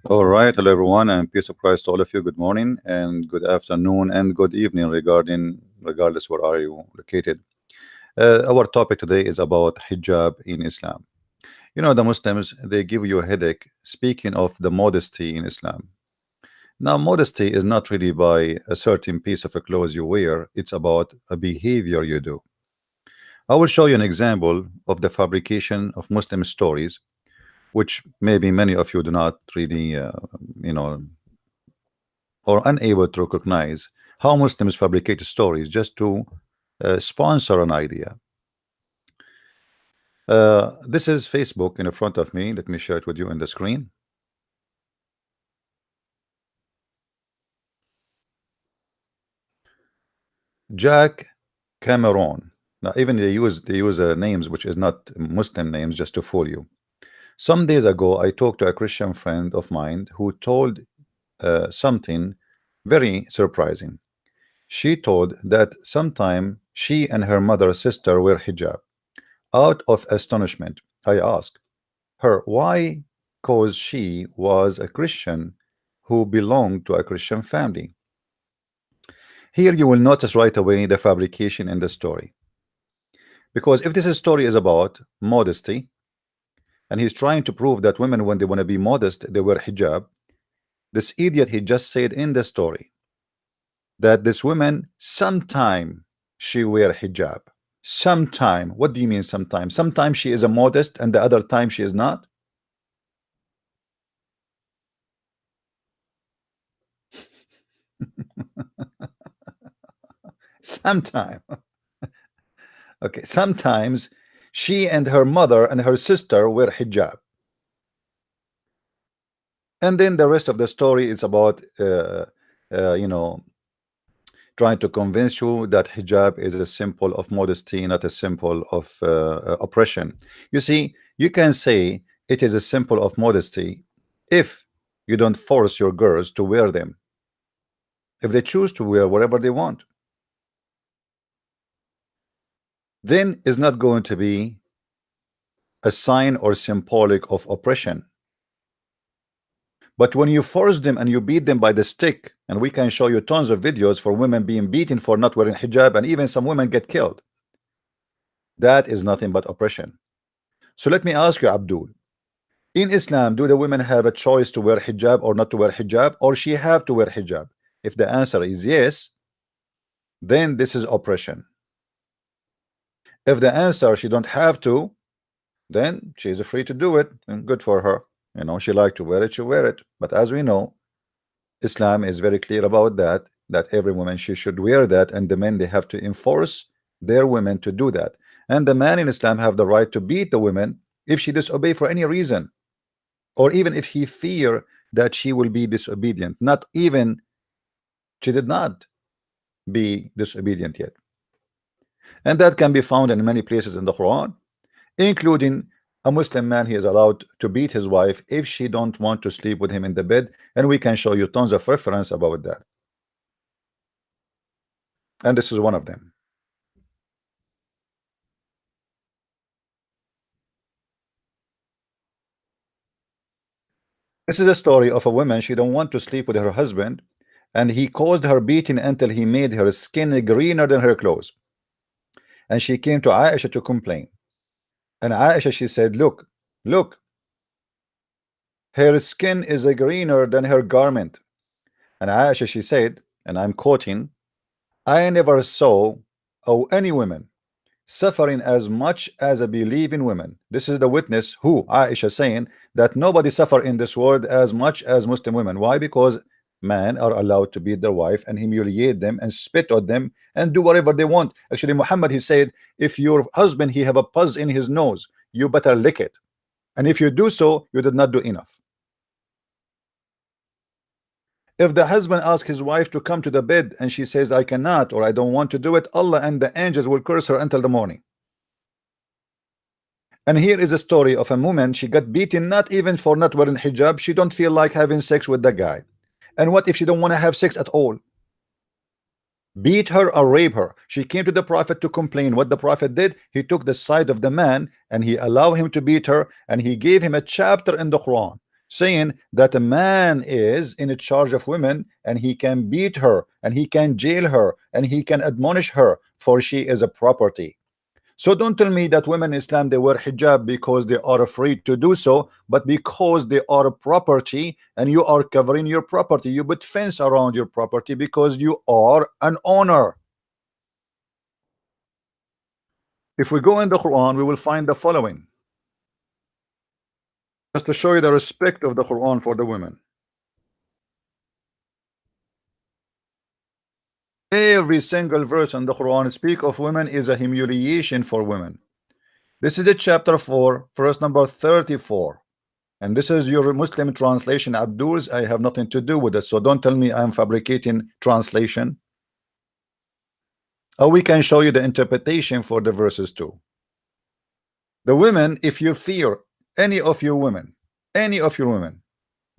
All right, hello everyone, and peace of Christ to all of you. Good morning and good afternoon and good evening, regardless where are you located. Our topic today is about hijab in Islam. You know, the Muslims they give you a headache speaking of the modesty in Islam. Now, modesty is not really by a certain piece of a clothes you wear; it's about a behavior you do. I will show you an example of the fabrication of Muslim stories, which maybe many of you do not really, you know, or unable to recognize how Muslims fabricate stories just to sponsor an idea. This is Facebook in front of me. Let me share it with you on the screen. Jack Cameron. Now, even they use names which is not Muslim names just to fool you. Some days ago, I talked to a Christian friend of mine who told something very surprising. She told that sometime she and her mother sister wear hijab. Out of astonishment, I asked her why, cause she was a Christian who belonged to a Christian family. Here you will notice right away the fabrication in the story. Because if this story is about modesty, and he's trying to prove that women, when they want to be modest, they wear hijab, this idiot, he just said in the story that this woman, sometime she wear hijab. Sometime. What do you mean sometime? Sometimes she is a modest and the other time she is not? Sometime. Okay, sometimes she and her mother and her sister wear hijab. And then the rest of the story is about you know, trying to convince you that hijab is a symbol of modesty, not a symbol of oppression. You see, you can say it is a symbol of modesty if you don't force your girls to wear them, if they choose to wear whatever they want, then it's not going to be a sign or symbolic of oppression. But when you force them and you beat them by the stick, and we can show you tons of videos for women being beaten for not wearing hijab, and even some women get killed, that is nothing but oppression. So let me ask you, Abdul, in Islam, do the women have a choice to wear hijab or not to wear hijab, or she have to wear hijab? If the answer is yes, then this is oppression. If the answer she don't have to, then she is free to do it, and good for her. You know, she like to wear it, she wear it. But as we know, Islam is very clear about that every woman she should wear that, and the men they have to enforce their women to do that. And the man in Islam have the right to beat the women if she disobey for any reason, or even if he fear that she will be disobedient. Not even she did not be disobedient yet. And that can be found in many places in the Quran, including a Muslim man, he is allowed to beat his wife if she don't want to sleep with him in the bed, and we can show you tons of reference about that. And this is one of them. This is a story of a woman, she don't want to sleep with her husband, and he caused her beating until he made her skin greener than her clothes. And she came to Aisha to complain. And Aisha, she said, look, her skin is greener than her garment. And Aisha, she said, and I'm quoting, I never saw any women suffering as much as a believing women. This is the witness who Aisha saying that nobody suffer in this world as much as Muslim women. Why? Because men are allowed to beat their wife and humiliate them and spit on them and do whatever they want. Actually, Muhammad, he said, if your husband he have a pus in his nose, you better lick it, and if you do so, you did not do enough. If the husband asks his wife to come to the bed and she says I cannot or I don't want to do it, Allah and the angels will curse her until the morning. And here is a story of a woman, she got beaten not even for not wearing hijab. She don't feel like having sex with the guy. And what if she don't want to have sex at all? Beat her or rape her. She came to the Prophet to complain. What the Prophet did, he took the side of the man and he allowed him to beat her, and he gave him a chapter in the Quran saying that a man is in charge of women and he can beat her and he can jail her and he can admonish her, for she is a property. So don't tell me that women in Islam they wear hijab because they are free to do so, but because they are a property and you are covering your property. You put fence around your property because you are an owner. If we go in the Quran, we will find the following, just to show you the respect of the Quran for the women. Every single verse in the Quran speak of women is a humiliation for women. This is the chapter 4, verse number 34. And this is your Muslim translation, Abdul's. I have nothing to do with it, so don't tell me I'm fabricating translation. Or we can show you the interpretation for the verses too. The women, if you fear any of your women,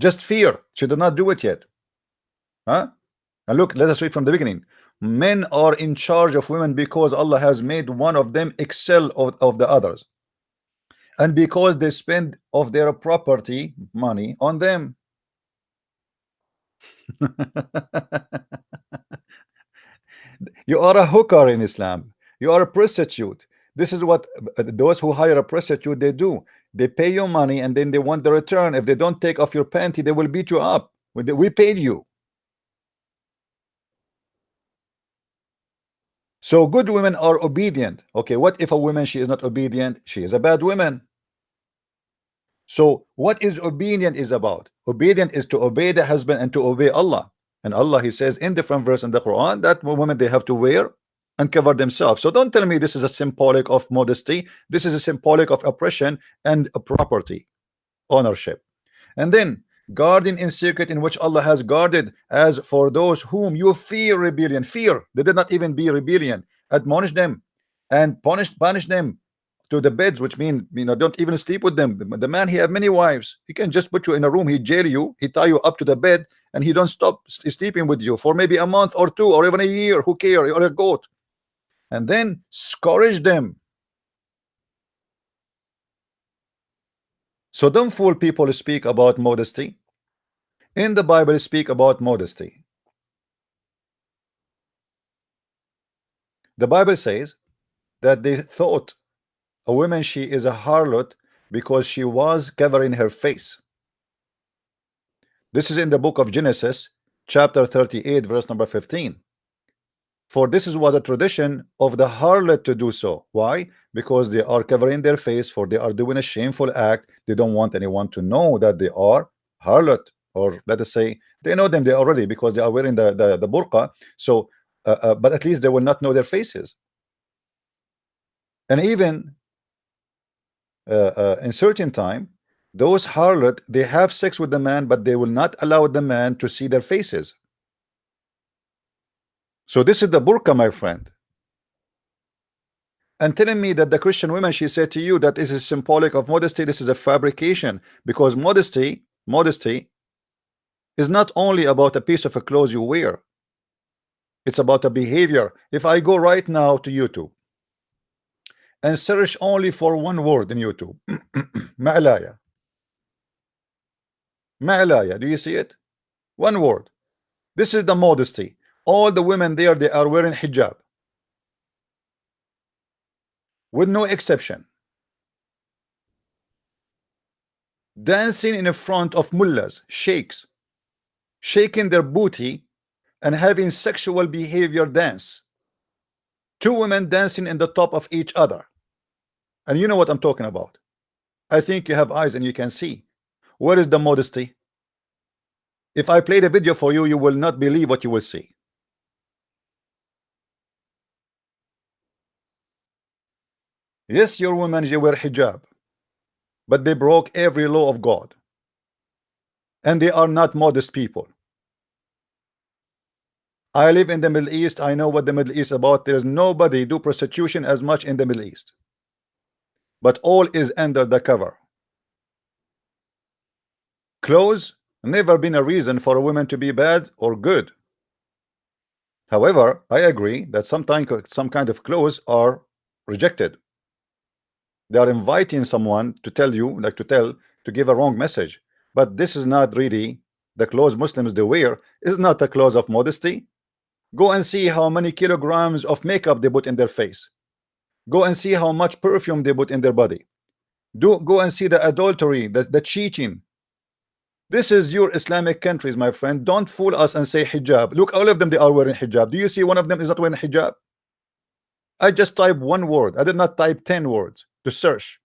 just fear. She did not do it yet. Huh? And look, let us read from the beginning. Men are in charge of women because Allah has made one of them excel of the others, and because they spend of their property money on them. You are a hooker in Islam. You are a prostitute. This is what those who hire a prostitute they do. They pay you money and then they want the return. If they don't take off your panty, they will beat you up. We paid you. So good women are obedient. Okay, what if a woman she is not obedient? She is a bad woman. So what is obedient is about? Obedient is to obey the husband and to obey Allah. And Allah, he says in different verse in the Quran that women they have to wear and cover themselves. So don't tell me this is a symbolic of modesty. This is a symbolic of oppression and a property ownership. And then guarding in secret, in which Allah has guarded, as for those whom you fear rebellion. Fear, they did not even be rebellion. Admonish them and punish them to the beds, which mean don't even sleep with them. The man, he have many wives. He can just put you in a room, he jail you, he tie you up to the bed, and he don't stop sleeping with you for maybe a month or two or even a year. Who care? Or a goat. And then scourge them. So don't fool people speak about modesty. In the Bible speak about modesty. The Bible says that they thought a woman she is a harlot because she was covering her face. This is in the book of Genesis chapter 38 verse number 15. For this is what the tradition of the harlot to do so. Why? Because they are covering their face, for they are doing a shameful act. They don't want anyone to know that they are harlot, or let us say they know them they already because they are wearing the burqa. So but at least they will not know their faces. And even in certain time, those harlot they have sex with the man, but they will not allow the man to see their faces. So this is the burqa, my friend. And telling me that the Christian women, she said to you that this is symbolic of modesty, this is a fabrication, because modesty is not only about a piece of a clothes you wear. It's about a behavior. If I go right now to YouTube and search only for one word in YouTube, ma'alaya, do you see it? One word. This is the modesty. All the women there, they are wearing hijab, with no exception, dancing in front of mullahs, sheikhs, shaking their booty and having sexual behavior dance. Two women dancing in the top of each other. And you know what I'm talking about. I think you have eyes and you can see. Where is the modesty? If I play the video for you, you will not believe what you will see. Yes, your women, they wear hijab, but they broke every law of God, and they are not modest people. I live in the Middle East. I know what the Middle East is about. There's nobody do prostitution as much in the Middle East, but all is under the cover. Clothes never been a reason for a woman to be bad or good. However, I agree that sometimes some kind of clothes are rejected. They are inviting someone to tell you, to give a wrong message. But this is not really the clothes Muslims they wear, is not the clothes of modesty. Go and see how many kilograms of makeup they put in their face. Go and see how much perfume they put in their body. Go and see the adultery, the cheating. This is your Islamic countries, my friend. Don't fool us and say hijab. Look, all of them, they are wearing hijab. Do you see one of them is not wearing hijab? I just type one word. I did not type 10 words to search.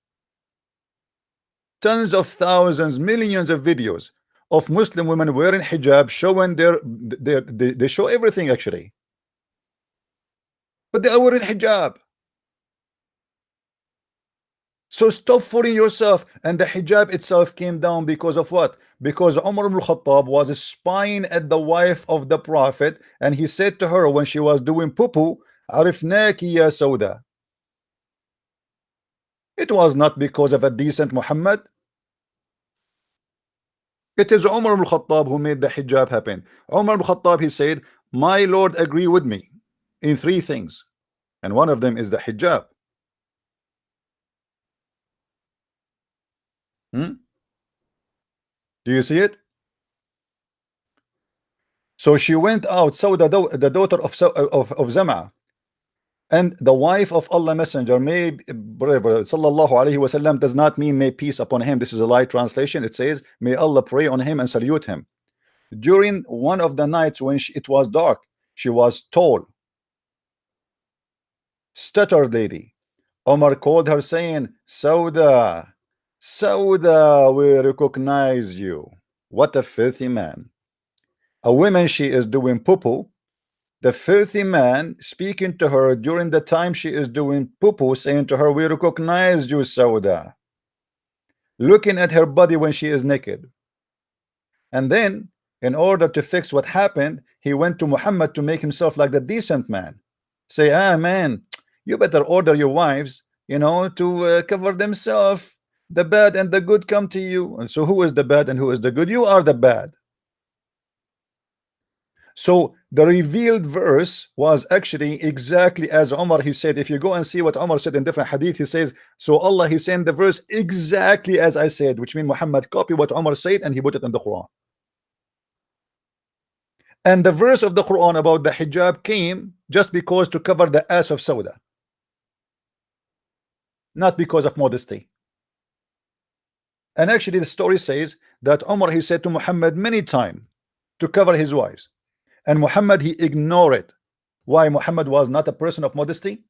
Tons of thousands, millions of videos of Muslim women wearing hijab, showing they show everything actually. But they are wearing hijab. So stop fooling yourself. And the hijab itself came down because of what? Because Umar ibn Khattab was spying at the wife of the Prophet, and he said to her when she was doing poo-poo, Arifnaki ya Sauda. It was not because of a decent Muhammad. It is Umar ibn Khattab who made the hijab happen. Umar ibn Khattab, he said, my Lord agree with me in 3 things, and one of them is the hijab. Do you see it? So she went out, Sauda, the daughter of Zama, and the wife of Allah Messenger, may sallallahu alaihi wasallam does not mean may peace upon him. This is a light translation. It says may Allah pray on him and salute him. During one of the nights when it was dark, she was tall, stuttered lady. Omar called her saying, Sauda, Sauda, we recognize you. What a filthy man. A woman, she is doing poo-poo. The filthy man speaking to her during the time she is doing poo-poo, saying to her, we recognize you, Sauda. Looking at her body when she is naked. And then, in order to fix what happened, he went to Muhammad to make himself like the decent man. Say, man, you better order your wives, to cover themselves. The bad and the good come to you. And so who is the bad and who is the good? You are the bad. So the revealed verse was actually exactly as Umar, he said. If you go and see what Umar said in different hadith, he says, so Allah, he sent the verse exactly as I said, which means Muhammad copied what Umar said and he put it in the Quran. And the verse of the Quran about the hijab came just because to cover the ass of Sauda, not because of modesty. And actually the story says that Umar, he said to Muhammad many times to cover his wives, and Muhammad, he ignored it. Why? Muhammad was not a person of modesty.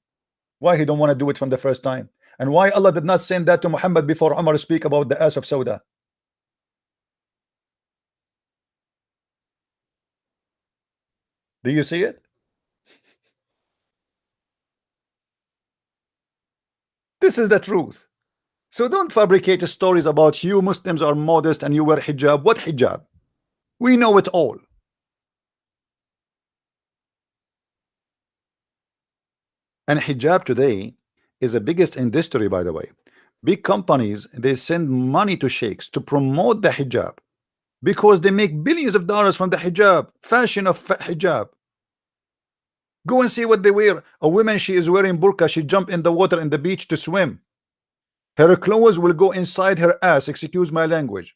Why he don't want to do it from the first time? And why Allah did not send that to Muhammad before Umar speak about the ass of Sauda? Do you see it? This is the truth. So don't fabricate stories about you Muslims are modest and you wear hijab. What hijab? We know it all. And hijab today is the biggest industry, by the way. Big companies, they send money to sheikhs to promote the hijab because they make billions of dollars from the hijab, fashion of hijab. Go and see what they wear. A woman, she is wearing burqa, she jump in the water in the beach to swim. Her clothes will go inside her ass, excuse my language.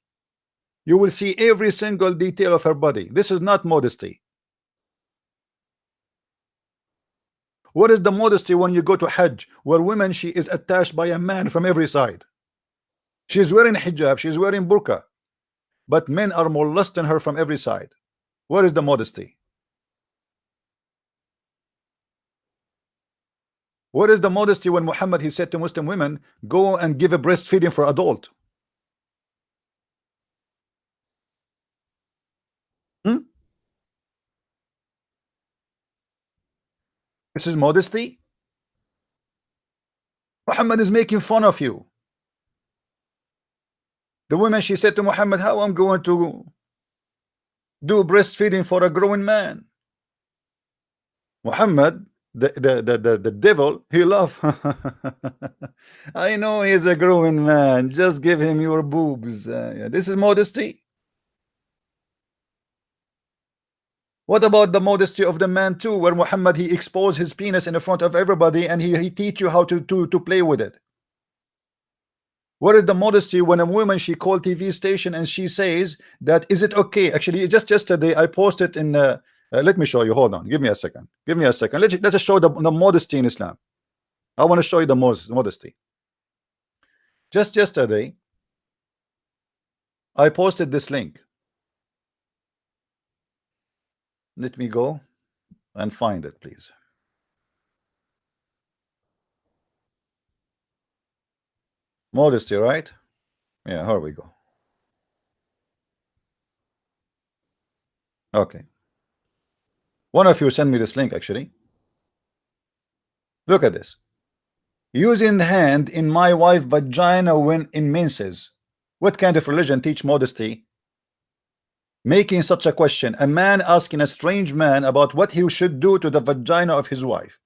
You will see every single detail of her body. This is not modesty. What is the modesty when you go to Hajj, where women, she is attached by a man from every side? She's wearing hijab, she's wearing burqa, but men are molesting her from every side. What is the modesty? What is the modesty when Muhammad, he said to Muslim women, go and give a breastfeeding for adult? This is modesty. Muhammad is making fun of you. The woman, she said to Muhammad, how I'm going to do breastfeeding for a growing man? Muhammad, the devil, he laughed. I know he's a growing man, just give him your boobs. Yeah, this is modesty. What about the modesty of the man too, where Muhammad, he exposed his penis in front of everybody and he teach you how to play with it? Where is the modesty when a woman she called TV station and she says that is it okay? Actually, just yesterday I posted in. Let me show you. Hold on. Give me a second. Give me a second. Let's show the modesty in Islam. I want to show you the modesty. Just yesterday, I posted this link. Let me go and find it, please. Modesty, right? Yeah, here we go. Okay. One of you sent me this link, actually. Look at this. Using the hand in my wife vagina when in menses. What kind of religion teach modesty? Making such a question. A man asking a strange man about what he should do to the vagina of his wife.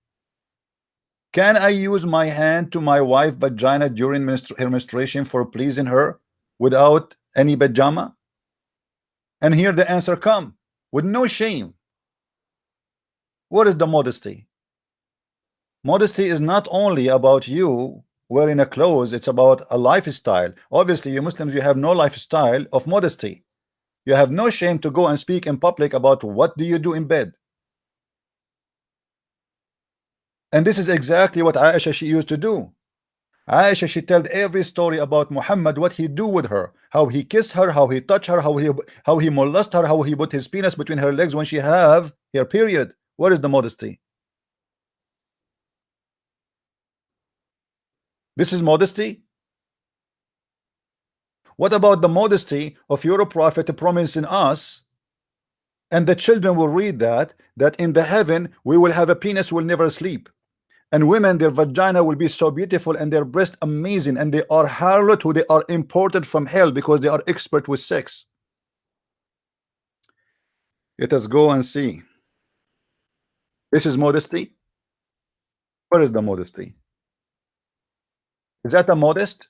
Can I use my hand to my wife vagina during her menstruation for pleasing her without any pajama? And here the answer come with no shame. What is the modesty? Modesty is not only about you wearing a clothes, it's about a lifestyle. Obviously, you Muslims, you have no lifestyle of modesty. You have no shame to go and speak in public about what do you do in bed. And this is exactly what Aisha she used to do. Aisha she told every story about Muhammad, what he do with her, how he kissed her, how he touched her, how he molest her, how he put his penis between her legs when she have her period. What is the modesty? This is modesty. What about the modesty of your prophet promising us, and the children will read that in the heaven we will have a penis will never sleep, and women their vagina will be so beautiful and their breast amazing, and they are harlot who they are imported from hell because they are expert with sex. Let us go and see. This is modesty. Where is the modesty? Is that a modest?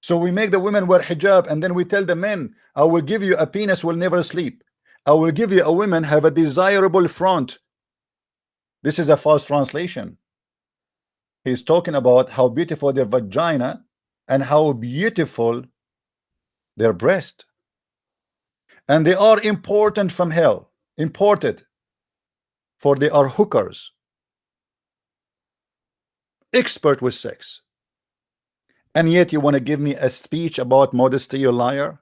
So we make the women wear hijab, and then we tell the men, I will give you a penis will never sleep. I will give you a woman have a desirable front. This is a false translation. He's talking about how beautiful their vagina and how beautiful their breast. And they are important from hell, imported, for they are hookers, expert with sex. And yet you want to give me a speech about modesty, you liar?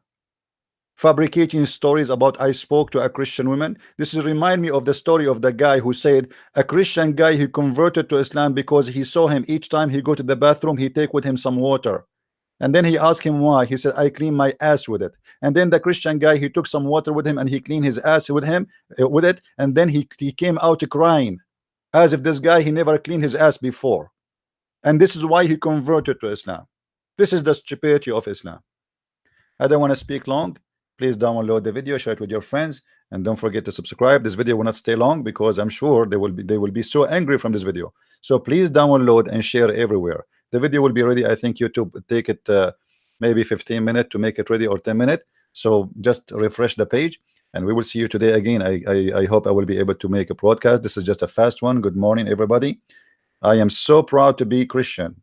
Fabricating stories about I spoke to a Christian woman. This is remind me of the story of the guy who said a Christian guy who converted to Islam because he saw him each time he go to the bathroom, he take with him some water. And then he asked him why. He said, I clean my ass with it. And then the Christian guy, he took some water with him and he cleaned his ass with him with it. And then he came out crying as if this guy he never cleaned his ass before. And this is why he converted to Islam. This is the stupidity of Islam. I don't want to speak long. Please download the video, share it with your friends, and don't forget to subscribe. This video will not stay long because I'm sure they will be so angry from this video. So please download and share everywhere. The video will be ready. I think YouTube take it maybe 15 minutes to make it ready, or 10 minutes. So just refresh the page and we will see you today again. I hope I will be able to make a broadcast. This is just a fast one. Good morning, everybody. I am so proud to be Christian.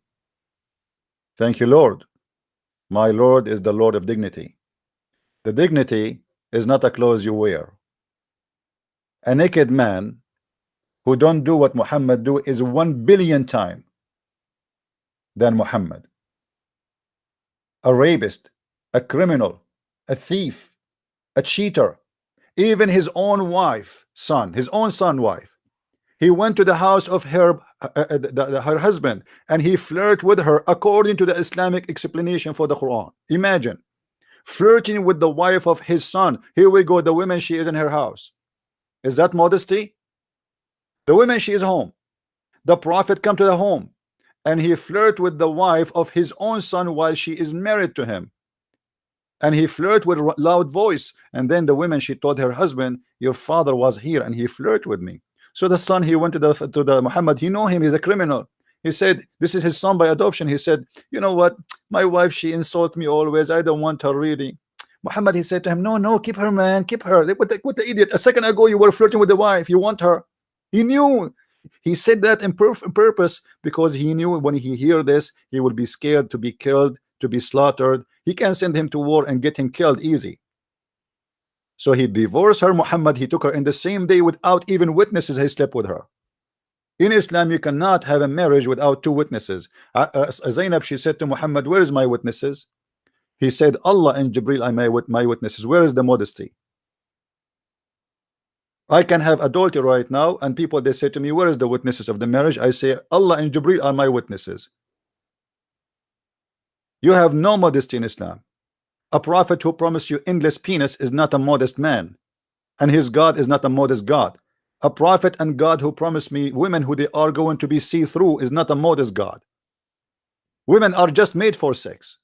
Thank you, Lord. My Lord is the Lord of dignity. The dignity is not a clothes you wear. A naked man who don't do what Muhammad do is 1 billion times than Muhammad. A rapist, a criminal, a thief, a cheater, even his own wife, his own son wife. He went to the house of her husband and he flirted with her according to the Islamic explanation for the Quran. Imagine flirting with the wife of his son. Here we go, the woman she is in her house. Is that modesty? The woman she is home. The prophet come to the home and he flirt with the wife of his own son while she is married to him. And he flirt with loud voice. And then the woman she told her husband, your father was here and he flirt with me. So the son he went to the Muhammad, he know him, he's a criminal. He said this is his son by adoption. He said, you know what, my wife she insult me always, I don't want her really. Muhammad he said to him, no, keep her, man, keep her. What the idiot, a second ago you were flirting with the wife, you want her. He knew He said that in purpose because he knew when he hear this, he will be scared to be killed, to be slaughtered. He can send him to war and get him killed easy. So he divorced her, Muhammad. He took her in the same day without even witnesses. He slept with her. In Islam, you cannot have a marriage without two witnesses. Zainab, she said to Muhammad, where is my witnesses? He said, Allah and Jibril are my witnesses. Where is the modesty? I can have adultery right now, and people, they say to me, where is the witnesses of the marriage? I say, Allah and Jibril are my witnesses. You have no modesty in Islam. A prophet who promised you endless penis is not a modest man, and his God is not a modest God. A prophet and God who promised me women who they are going to be see-through is not a modest God. Women are just made for sex.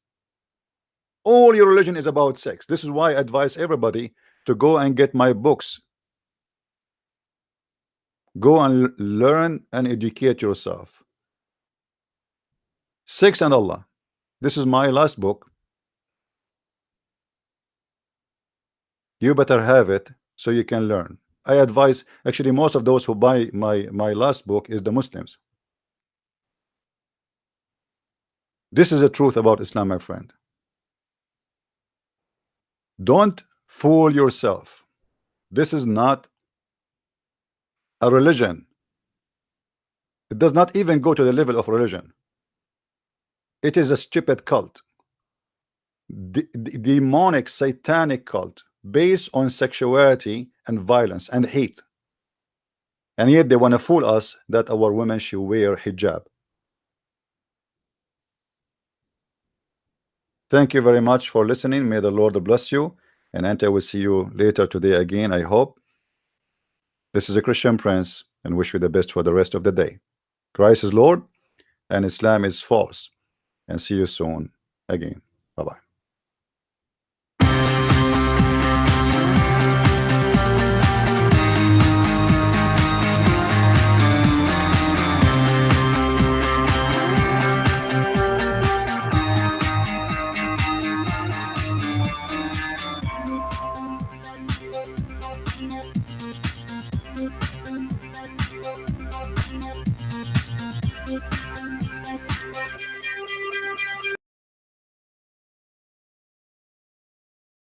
All your religion is about sex. This is why I advise everybody to go and get my books. Go and learn and educate yourself. Sex and Allah. This is my last book. You better have it so you can learn. I advise, actually most of those who buy my last book is the Muslims. This is the truth about Islam, my friend. Don't fool yourself. This is not a religion. It does not even go to the level of religion. It is a stupid cult. Demonic, satanic cult based on sexuality and violence and hate. And yet they want to fool us that our women should wear hijab. Thank you very much for listening. May the Lord bless you. And I will see you later today again, I hope. This is a Christian Prince, and wish you the best for the rest of the day. Christ is Lord and Islam is false. And see you soon again. Bye-bye.